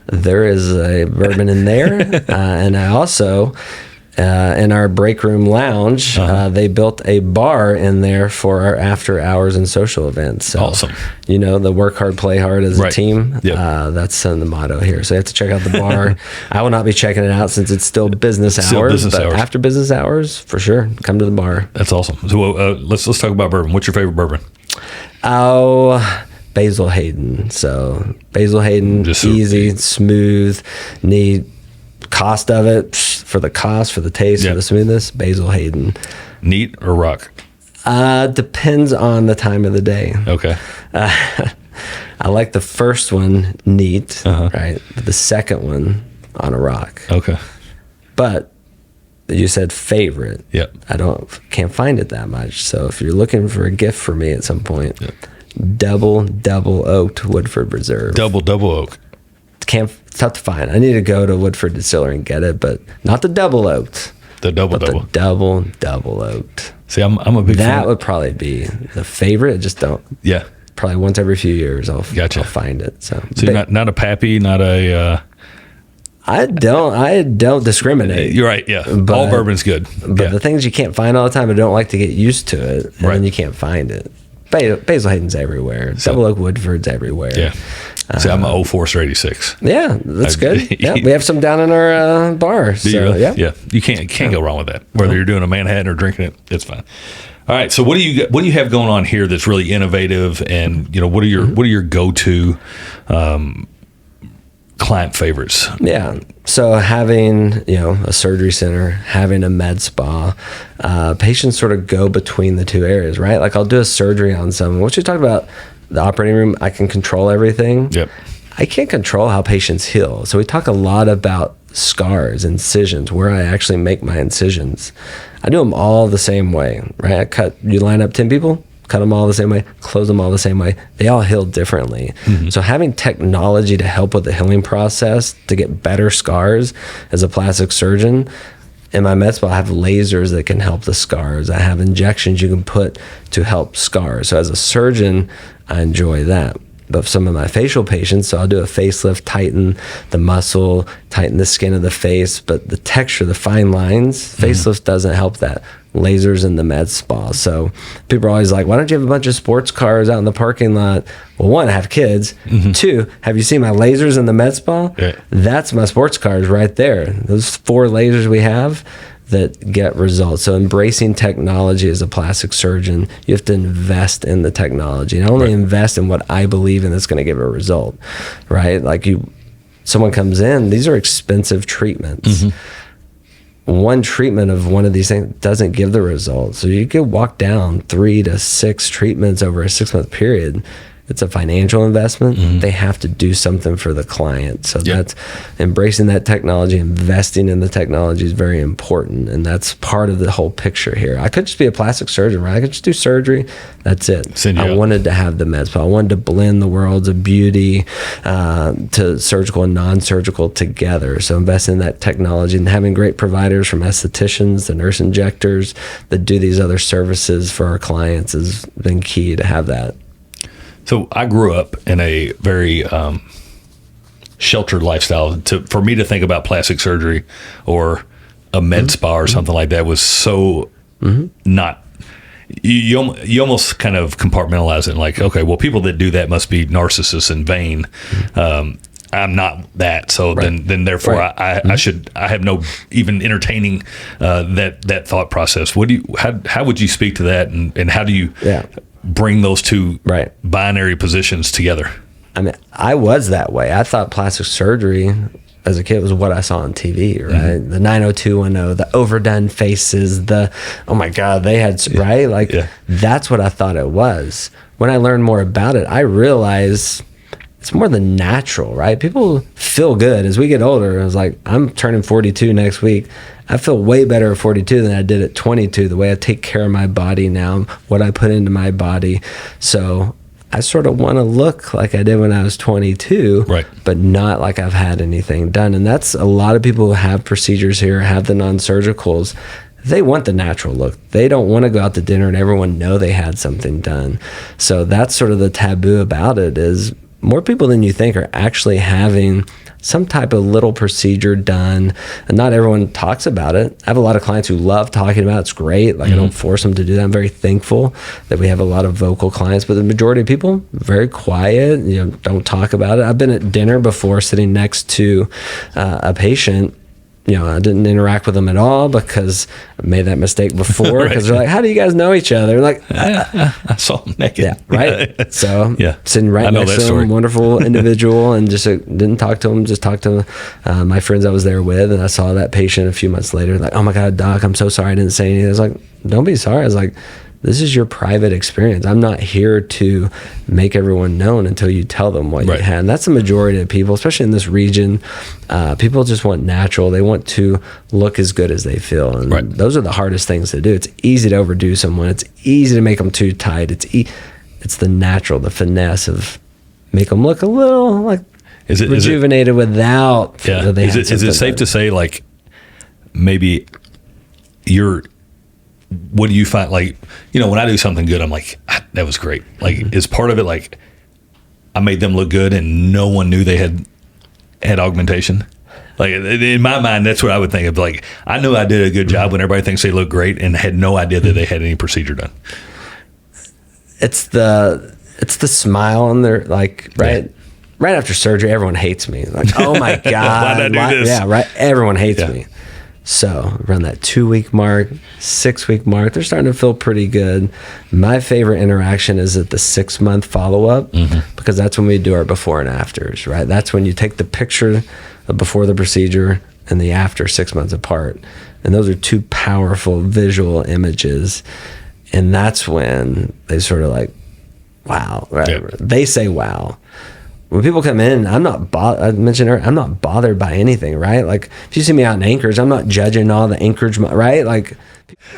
There is a bourbon in there. And I also, in our break room lounge, they built a bar in there for our after hours and social events. So,
awesome.
You know, the work hard, play hard as a team.
Yep.
That's the motto here. So you have to check out the bar. I will not be checking it out since it's still business hours. After business hours, for sure, come to the bar.
That's awesome. So let's talk about bourbon. What's your favorite bourbon?
Oh, Basil Hayden. So Basil Hayden, just easy, smooth, neat. Cost of it, for the cost, for the taste, for the smoothness, Basil Hayden.
Neat or rock?
Depends on the time of the day.
Okay.
I like the first one neat, right? But the second one on a rock.
Okay.
But you said favorite.
Yep.
Can't find it that much. So if you're looking for a gift for me at some point, double oaked Woodford Reserve.
Double oak.
It's tough to find. I need to go to Woodford Distillery and get it, but not the double oaked.
The double.
The double oaked.
See, I'm a big fan.
That would probably be the favorite. Just don't.
Yeah.
Probably once every few years I'll find it. So
you're not a pappy, not a.
I don't discriminate.
You're right. Yeah. But, all bourbon's good.
But the things you can't find all the time, I don't like to get used to it, and then you can't find it. Basil Hayden's everywhere. Double Oak Woodford's everywhere.
Yeah. See, I'm a 04 or 86.
Yeah, that's good. Yeah, we have some down in our bar.
Do you really? Yeah. You can't go wrong with that. Whether you're doing a Manhattan or drinking it, it's fine. All right. So what do you have going on here that's really innovative, and what are your go-to client favorites?
Yeah. So having, a surgery center, having a med spa, patients sort of go between the two areas, right? Like I'll do a surgery on someone. What you talked about, the operating room, I can control everything.
Yep.
I can't control how patients heal. So we talk a lot about scars, incisions, where I actually make my incisions. I do them all the same way, right? You line up 10 people, cut them all the same way, close them all the same way. They all heal differently. So having technology to help with the healing process to get better scars as a plastic surgeon, in my med spa, I have lasers that can help the scars. I have injections you can put to help scars. So as a surgeon, I enjoy that. But some of my facial patients, so I'll do a facelift, tighten the muscle, tighten the skin of the face, but the texture, the fine lines, facelift doesn't help that. Lasers in the med spa. So people are always like, why don't you have a bunch of sports cars out in the parking lot? Well, one, I have kids. Two, have you seen my lasers in the med spa?
Yeah.
That's my sports cars right there. Those 4 lasers we have that get results. So embracing technology as a plastic surgeon, you have to invest in the technology. And only invest in what I believe in that's going to give a result, right? Like someone comes in, these are expensive treatments. One treatment of one of these things doesn't give the result. So you could walk down 3 to 6 treatments over a 6-month period. It's a financial investment. They have to do something for the client. So that's embracing that technology, investing in the technology is very important. And that's part of the whole picture here. I could just be a plastic surgeon, right? I could just do surgery. That's it. I wanted to have the med spa. I wanted to blend the worlds of beauty to surgical and non-surgical together. So investing in that technology and having great providers from estheticians to nurse injectors that do these other services for our clients has been key to have that.
So I grew up in a very sheltered lifestyle. For me to think about plastic surgery or a med spa or something like that was so not. You almost kind of compartmentalize it and like, okay, well, people that do that must be narcissists and vain. I'm not that, so then therefore I have no even entertaining that thought process. How would you speak to that, and how do you bring those two binary positions together?
I mean, I was that way. I thought plastic surgery as a kid was what I saw on TV, right? The 90210, the overdone faces, oh my God, they had, that's what I thought it was. When I learned more about it, I realized it's more than natural, right? People feel good as we get older. I was like, I'm turning 42 next week. I feel way better at 42 than I did at 22. The way I take care of my body now, what I put into my body. So I sort of want to look like I did when I was 22,
right,
but not like I've had anything done. And that's a lot of people who have procedures here, have the non-surgicals. They want the natural look. They don't want to go out to dinner and everyone know they had something done. So that's sort of the taboo about it, is more people than you think are actually having some type of little procedure done. And not everyone talks about it. I have a lot of clients who love talking about it. It's great. Like, I don't force them to do that. I'm very thankful that we have a lot of vocal clients, but the majority of people, very quiet, don't talk about it. I've been at dinner before sitting next to a patient. I didn't interact with them at all because I made that mistake before, because they're like, how do you guys know each other? Like,
I saw him naked.
Yeah, right. So sitting right next to him, wonderful individual, and just didn't talk to him, just talked to my friends I was there with, and I saw that patient a few months later, like, oh my God, doc, I'm so sorry I didn't say anything. I was like, don't be sorry. I was like, this is your private experience. I'm not here to make everyone known until you tell them what you had. And that's the majority of people, especially in this region. People just want natural. They want to look as good as they feel. And those are the hardest things to do. It's easy to overdo someone. It's easy to make them too tight. It's the natural, the finesse of make them look a little like rejuvenated without.
Yeah. Is it safe to say, like, maybe what do you find, like, when I do something good, I'm like, that was great. Like, is part of it like I made them look good and no one knew they had augmentation? Like, in my mind, that's what I would think of. Like, I knew I did a good job when everybody thinks they look great and had no idea that they had any procedure done.
It's the smile on their, like, right after surgery, everyone hates me. Like, oh my God.
Why'd I do this?
Yeah, right. Everyone hates me. So around that 2-week mark, 6-week mark, they're starting to feel pretty good. My favorite interaction is at the 6-month follow-up, because that's when we do our before and afters, right? That's when you take the picture of before the procedure and the after 6 months apart. And those are two powerful visual images. And that's when they sort of like, wow, right? Yep. They say, wow. When people come in, I mentioned earlier, I'm not bothered by anything, right? Like, if you see me out in Anchorage, I'm not judging all the Anchorage, right? Like,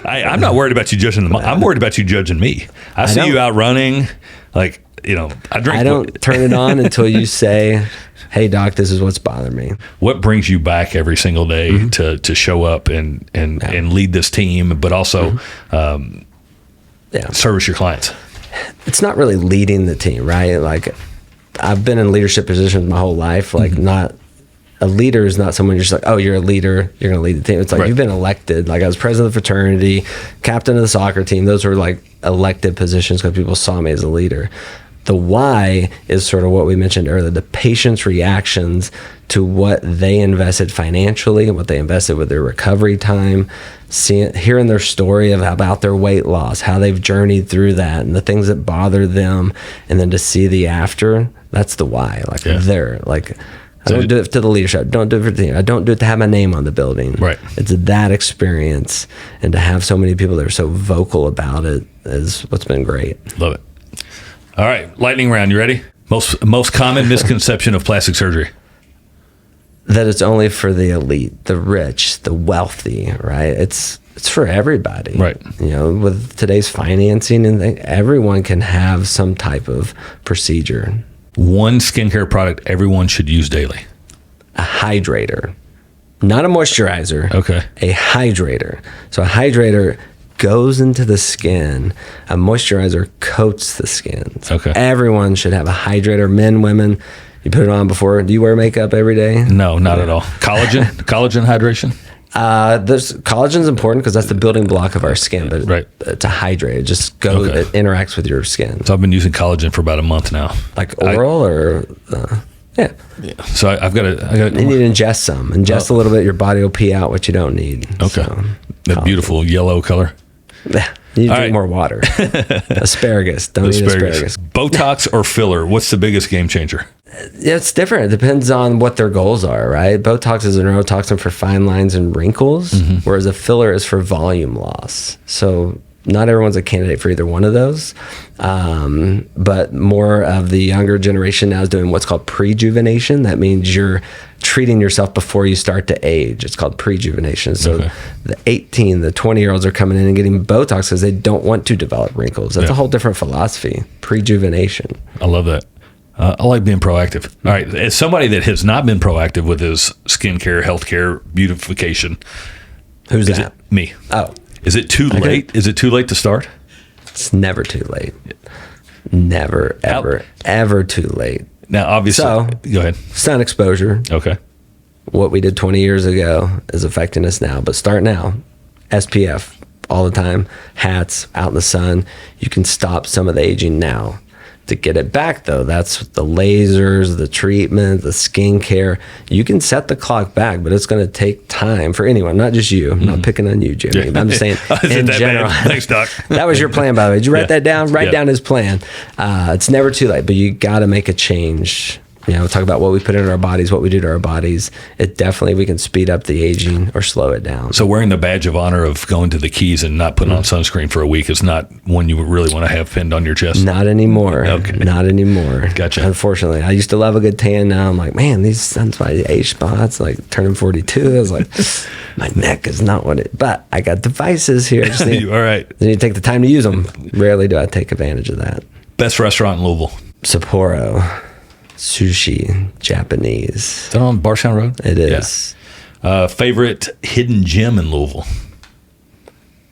I'm not worried about you judging them. I'm worried about you judging me. I see you out running, like, I drink.
I don't turn it on until you say, hey, doc, this is what's bothering me.
What brings you back every single day to show up and lead this team, but also service your clients?
It's not really leading the team, right? Like, I've been in leadership positions my whole life. Like, not a leader is not someone you're just like, oh, you're a leader, you're going to lead the team. It's like, you've been elected. Like, I was president of the fraternity, captain of the soccer team. Those were like elected positions because people saw me as a leader. The why is sort of what we mentioned earlier, the patient's reactions to what they invested financially, what they invested with their recovery time, hearing their story about their weight loss, how they've journeyed through that and the things that bother them, and then to see the after. That's the why. Like, they're like, I don't do it to the leadership. I don't do it for the team. I don't do it to have my name on the building. Right. It's that experience, and to have so many people that are so vocal about it is what's been great.
Love it. All right, lightning round. You ready? Most common misconception of plastic surgery?
That it's only for the elite, the rich, the wealthy. Right? It's for everybody. Right. With today's financing and everyone can have some type of procedure.
One skincare product everyone should use daily.
A hydrator. Not a moisturizer. Okay. A hydrator. So a hydrator goes into the skin. A moisturizer coats the skin. So everyone should have a hydrator, men, women. You put it on before. Do you wear makeup every day?
No, not at all. Collagen hydration?
Collagen is important because that's the building block of our skin, but it's a hydrate. It just goes, it interacts with your skin.
So I've been using collagen for about a month now.
Like oral or, yeah.
So I've got to.
You need to ingest some. Ingest a little bit. Your body will pee out what you don't need.
Okay. So, that beautiful yellow color.
Yeah. You need to drink more water. Asparagus. Don't eat asparagus.
Botox or filler? What's the biggest game changer?
Yeah, it's different. It depends on what their goals are, right? Botox is a neurotoxin for fine lines and wrinkles, whereas a filler is for volume loss. So not everyone's a candidate for either one of those. But more of the younger generation now is doing what's called prejuvenation. That means you're treating yourself before you start to age. It's called prejuvenation. So the 18, the 20-year-olds are coming in and getting Botox because they don't want to develop wrinkles. That's a whole different philosophy, prejuvenation.
I love that. I like being proactive. All right. As somebody that has not been proactive with his skincare, healthcare, beautification.
Who's that?
Me.
Oh.
Is it too late? Is it too late to start?
It's never too late. Never, ever too late.
Now, obviously, go ahead.
Sun exposure.
Okay.
What we did 20 years ago is affecting us now, but start now. SPF all the time, hats, out in the sun. You can stop some of the aging now. To get it back, though, that's the lasers, the treatment, the skincare. You can set the clock back, but it's going to take time for anyone, not just you. I'm not picking on you, Jimmy. But I'm just saying in general.
Thanks, Doc.
That was your plan, by the way. Did you write that down? Write down his plan. It's never too late, but you got to make a change. Talk about what we put in our bodies, what we do to our bodies. It definitely, we can speed up the aging or slow it down.
So wearing the badge of honor of going to the Keys and not putting on sunscreen for a week is not one you really want to have pinned on your chest?
Not anymore.
Okay.
Not anymore.
Gotcha.
Unfortunately. I used to love a good tan. Now I'm like, man, these sunspot age spots, like turning 42. I was like, my neck is not what it, but I got devices here. Just need,
all right.
I need to take the time to use them. Rarely do I take advantage of that.
Best restaurant in Louisville?
Sapporo. Sushi, Japanese.
Is that on Barstown Road?
It is.
Yeah. Favorite hidden gem in Louisville?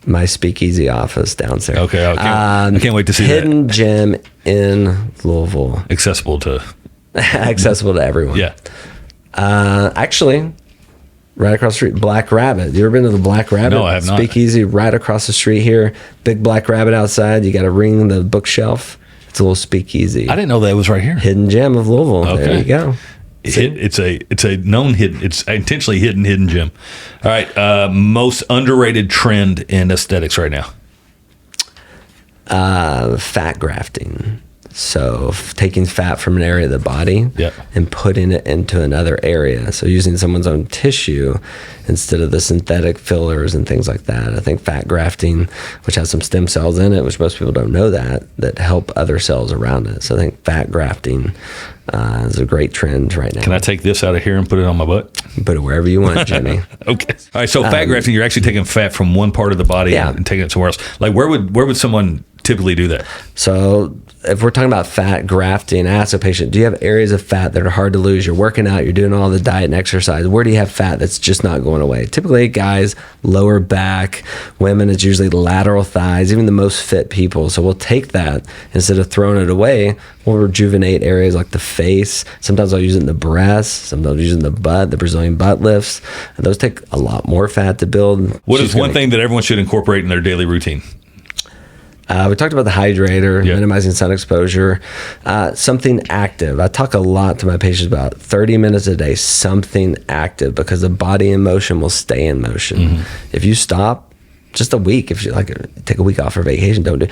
My speakeasy office downstairs.
Okay. I can't wait to see
hidden gem in Louisville.
Accessible to
everyone.
Yeah.
Actually, right across the street, Black Rabbit. You ever been to the Black Rabbit?
No, I have not.
Speakeasy right across the street here. Big Black Rabbit outside. You got to ring the bookshelf. It's a little speakeasy.
I didn't know that was right here.
Hidden gem of Louisville. Okay. There you go.
It's a known hidden. It's intentionally hidden gem. All right. Most underrated trend in aesthetics right now.
Fat grafting. So taking fat from an area of the body and putting it into another area. So using someone's own tissue instead of the synthetic fillers and things like that. I think fat grafting, which has some stem cells in it, which most people don't know that help other cells around it. So I think fat grafting is a great trend right now.
Can I take this out of here and put it on my butt?
Put it wherever you want, Jimmy.
Okay. All right. So fat grafting, you're actually taking fat from one part of the body and taking it somewhere else. Like where would someone typically do that?
So if we're talking about fat grafting, I ask a patient, do you have areas of fat that are hard to lose? You're working out, you're doing all the diet and exercise. Where do you have fat that's just not going away? Typically, guys, lower back. Women, it's usually lateral thighs, even the most fit people. So we'll take that. Instead of throwing it away, we'll rejuvenate areas like the face. Sometimes I'll use it in the breast. Sometimes I'll use it in the butt, the Brazilian butt lifts. And those take a lot more fat to build.
What is one thing that everyone should incorporate in their daily routine?
We talked about the hydrator, minimizing sun exposure, something active. I talk a lot to my patients about 30 minutes a day, something active, because the body in motion will stay in motion. If you stop just a week, if you take a week off for vacation, don't do,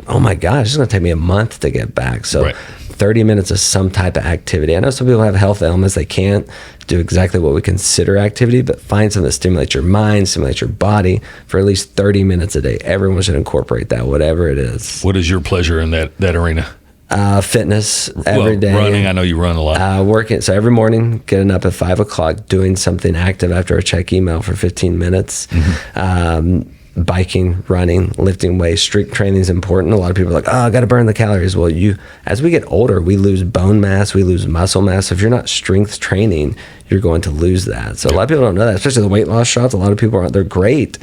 oh my gosh, it's going to take me a month to get back. So 30 minutes of some type of activity. I know some people have health ailments. They can't do exactly what we consider activity, but find something that stimulates your mind, stimulates your body for at least 30 minutes a day. Everyone should incorporate that, whatever it is.
What is your pleasure in that arena?
Fitness every day.
Running, I know you run a lot.
Working, so every morning, getting up at 5 o'clock, doing something active after I check email for 15 minutes. Biking, running, lifting weights, strength training is important. A lot of people are like, oh, I got to burn the calories. Well, as we get older, we lose bone mass, we lose muscle mass. So if you're not strength training, you're going to lose that. So a lot of people don't know that, especially the weight loss shots. A lot of people aren't, they're great,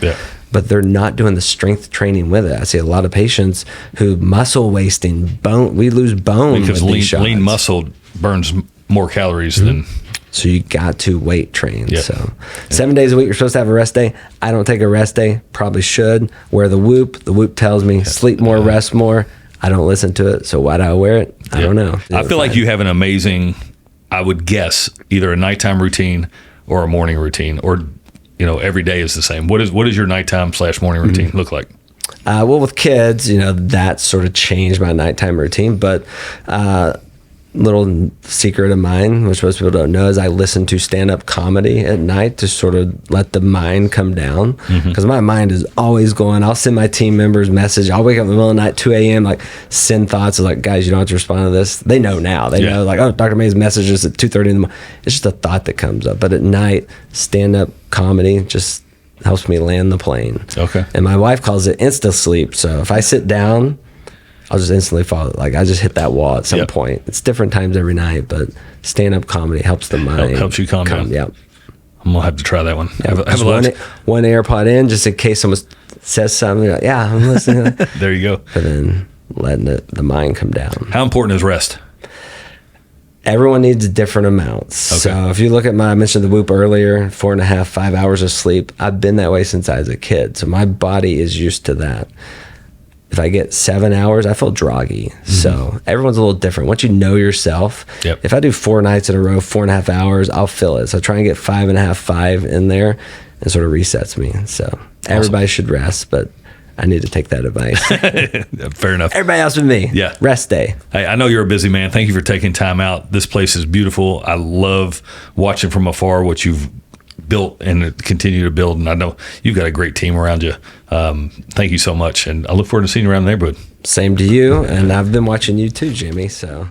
but they're not doing the strength training with it. I see a lot of patients who muscle wasting, we lose bone
because
with these shots.
Lean muscle burns more calories than...
So you got to weight train. So 7 days a week, you're supposed to have a rest day. I don't take a rest day. Probably should. Wear the Whoop. The Whoop tells me sleep more, rest more. I don't listen to it. So why do I wear it? I don't know.
I feel like you have an amazing, I would guess, either a nighttime routine or a morning routine, or every day is the same. What is your nighttime / morning routine look like?
Well, with kids, that sort of changed my nighttime routine. But little secret of mine, which most people don't know, is I listen to stand-up comedy at night to sort of let the mind come down, because my mind is always going. I'll send my team members message. I'll wake up in the middle of the night, 2 a.m., like send thoughts of like, guys, you don't have to respond to this. They know now. They know like, oh, Dr. Mays messages at 2:30 in the morning. It's just a thought that comes up. But at night, stand-up comedy just helps me land the plane.
Okay.
And my wife calls it insta sleep. So if I sit down, I'll just instantly fall. Like I just hit that wall at some point. It's different times every night, but stand-up comedy helps the mind.
Helps you calm down.
Yeah.
I'm gonna have to try that one.
Yeah, have one AirPod in, just in case someone says something. Like, yeah, I'm listening.
There you go.
And then letting the mind come down.
How important is rest?
Everyone needs different amounts. Okay. So if you look at I mentioned the Whoop earlier, 4.5, 5 hours of sleep. I've been that way since I was a kid. So my body is used to that. If I get 7 hours, I feel groggy. So everyone's a little different. Once you know yourself, if I do 4 nights in a row, 4.5 hours, I'll feel it. So I try and get 5.5, 5 in there, and sort of resets me. So everybody should rest, but I need to take that advice.
Fair enough.
Everybody else with me.
Yeah.
Rest day.
Hey, I know you're a busy man. Thank you for taking time out. This place is beautiful. I love watching from afar what you've built and continue to build. And I know you've got a great team around you. Thank you so much. And I look forward to seeing you around the neighborhood.
Same to you. And I've been watching you too, Jimmy. So